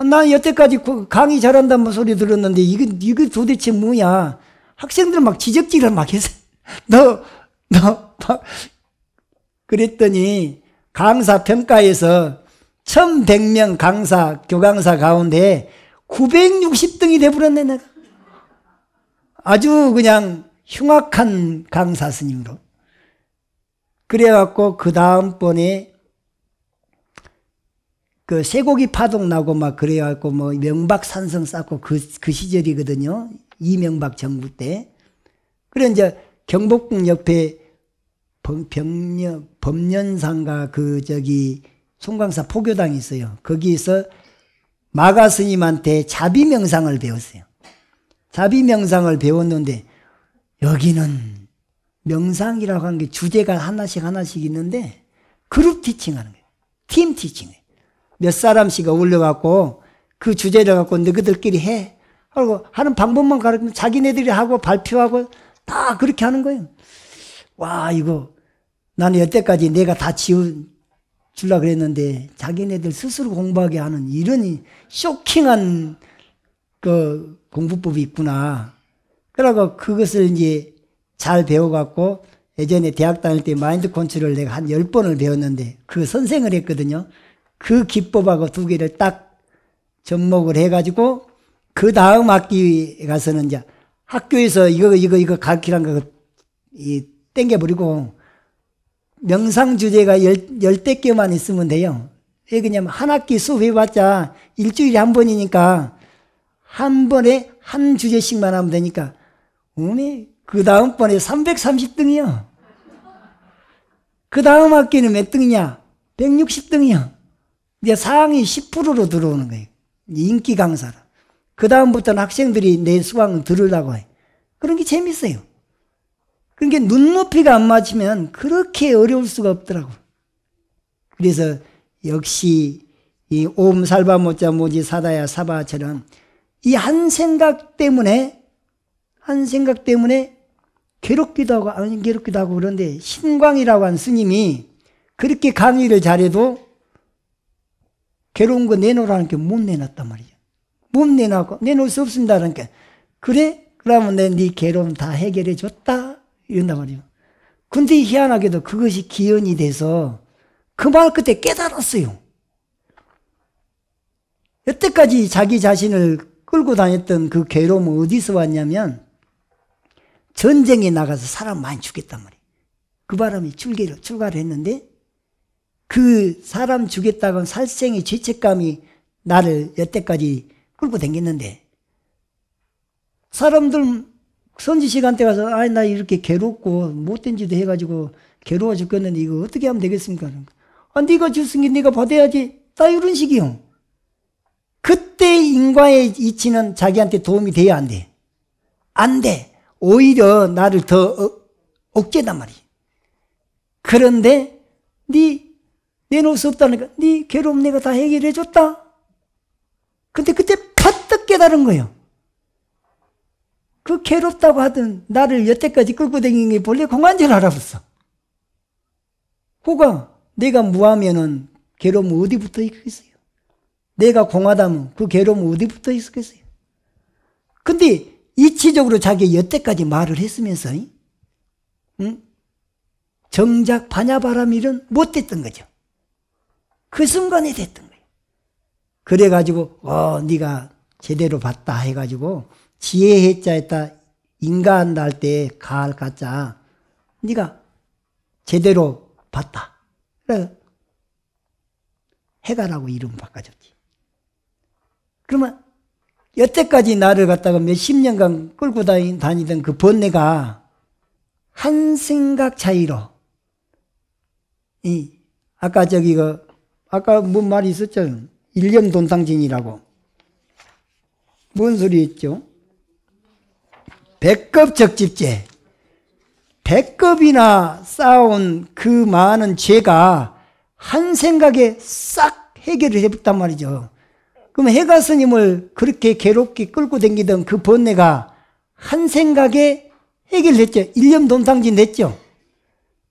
난 여태까지 강의 잘한다는 소리 들었는데 이게 도대체 뭐야? 학생들 막 지적질을 막 했어요. 그랬더니 강사 평가에서 1100명 교강사 가운데 960등이 돼버렸네, 내가. 아주 그냥 흉악한 강사 스님으로. 그래갖고 그 다음번에 그 쇠고기 파동 나고 막 그래갖고 뭐 명박산성 쌓고 그 시절이거든요. 이명박 정부 때. 그래 이제 경복궁 옆에 법년상가 송광사 포교당이 있어요. 거기에서 마가 스님한테 자비명상을 배웠어요. 자비명상을 배웠는데 여기는 명상이라고 하는 게 주제가 하나씩 있는데 그룹 티칭하는 거예요. 팀 티칭. 몇 사람씩 어울려갖고 그 주제를 갖고 너희들끼리 해. 하고 하는 방법만 가르치면 자기네들이 하고 발표하고 다 그렇게 하는 거예요. 와, 이거 나는 여태까지 내가 다 주려고 그랬는데 자기네들 스스로 공부하게 하는 이런 쇼킹한 그 공부법이 있구나. 그러고 그것을 이제 잘 배워갖고 예전에 대학 다닐 때 마인드 컨트롤을 내가 한 10번을 배웠는데 그 선생을 했거든요. 그 기법하고 두 개를 딱 접목을 해가지고 그 다음 학기에 가서는 이제 학교에서 이거 가르치라는 거 땡겨버리고 명상 주제가 열댓 개만 있으면 돼요. 왜 그러냐면 한 학기 수업해봤자 일주일에 한 번이니까 한 번에 한 주제씩만 하면 되니까 그 다음번에 330등이요. 그 다음 학기는 몇 등이냐? 160등이요. 이제 상위 10%로 들어오는 거예요. 인기 강사로. 그 다음부터는 학생들이 내 수강을 들으려고 해. 그런 게 재밌어요. 그러니까 눈높이가 안 맞으면 그렇게 어려울 수가 없더라고. 그래서 역시 이 옴 살바모자 모지 사다야 사바처럼 이 한 생각 때문에 괴롭기도 하고 안 괴롭기도 하고 그런데 신광이라고 한 스님이 그렇게 강의를 잘해도 괴로운 거 내놓으라는 게 못 내놨단 말이야. 못 내놓고 내놓을 수 없습니다. 그러니까 그래? 그러면 내 네 괴로움 다 해결해 줬다. 이런단 말이에요. 근데 희한하게도 그것이 기연이 돼서 그 말 그때 깨달았어요. 여태까지 자기 자신을 끌고 다녔던 그 괴로움은 어디서 왔냐면 전쟁에 나가서 사람 많이 죽였단 말이에요. 그 바람에 출가를 했는데 그 사람 죽였다고 살생의 죄책감이 나를 여태까지 끌고 다녔는데 사람들 선지 시간 때 가서 나 이렇게 괴롭고 못된 짓도 해가지고 괴로워 죽겠는데 이거 어떻게 하면 되겠습니까? 네가 jus으니 네가 받아야지. 다 이런 식이요. 그때 인과의 이치는 자기한테 도움이 돼야 안 돼? 안 돼. 오히려 나를 더 억제단 말이야. 그런데 내놓을 수 없다니까 네 괴로움 내가 다 해결해 줬다. 근데 그때 퍼뜩 깨달은 거예요. 그 괴롭다고 하던 나를 여태까지 끌고 다니는 게 본래 공한 줄 알아봤어. 그가 내가 무하면은 괴로움 어디 붙어 있겠어요? 내가 공하다면 그 괴로움 어디 붙어 있겠어요? 근데 이치적으로 자기 여태까지 말을 했으면서 정작 반야바라밀은 못 됐던 거죠. 그 순간에 됐던 거예요. 그래가지고 네가 제대로 봤다 해가지고 지혜해자에다 인가한다 할 때 가을 가짜 네가 제대로 봤다. 그래 해가라고 이름 바꿔줬지. 그러면 여태까지 나를 갖다가 몇십 년간 끌고 다니던 그 번뇌가 한 생각 차이로 아까 아까 뭔 말이 있었죠? 일념돈탕진이라고. 뭔 소리 했죠? 백겁적집제. 백겁이나 쌓아온 그 많은 죄가 한 생각에 싹 해결을 해봤단 말이죠. 그럼 해가 스님을 그렇게 괴롭게 끌고 다니던 그 번뇌가 한 생각에 해결됐죠. 일념돈탕진 됐죠.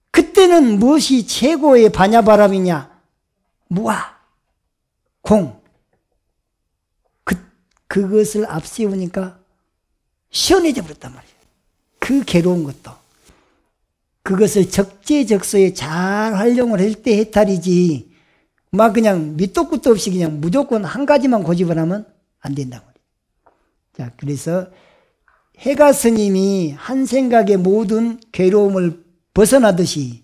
그때는 무엇이 최고의 반야바람이냐? 무아, 공. 그것을 앞세우니까 시원해져 버렸단 말이에요. 그 괴로운 것도. 그것을 적재적소에 잘 활용을 할 때 해탈이지, 막 그냥 밑도 끝도 없이 그냥 무조건 한 가지만 고집을 하면 안 된다고. 자, 그래서 해가 스님이 한 생각에 모든 괴로움을 벗어나듯이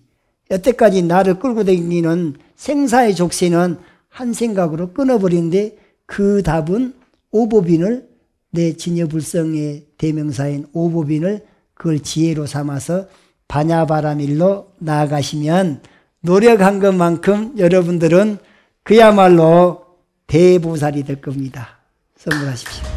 여태까지 나를 끌고 다니는 생사의 족쇄는 한 생각으로 끊어버리는데 그 답은 오보빈을 내 진여불성의 대명사인 오보빈을 그걸 지혜로 삼아서 반야바라밀로 나아가시면 노력한 것만큼 여러분들은 그야말로 대보살이 될 겁니다. 선물하십시오.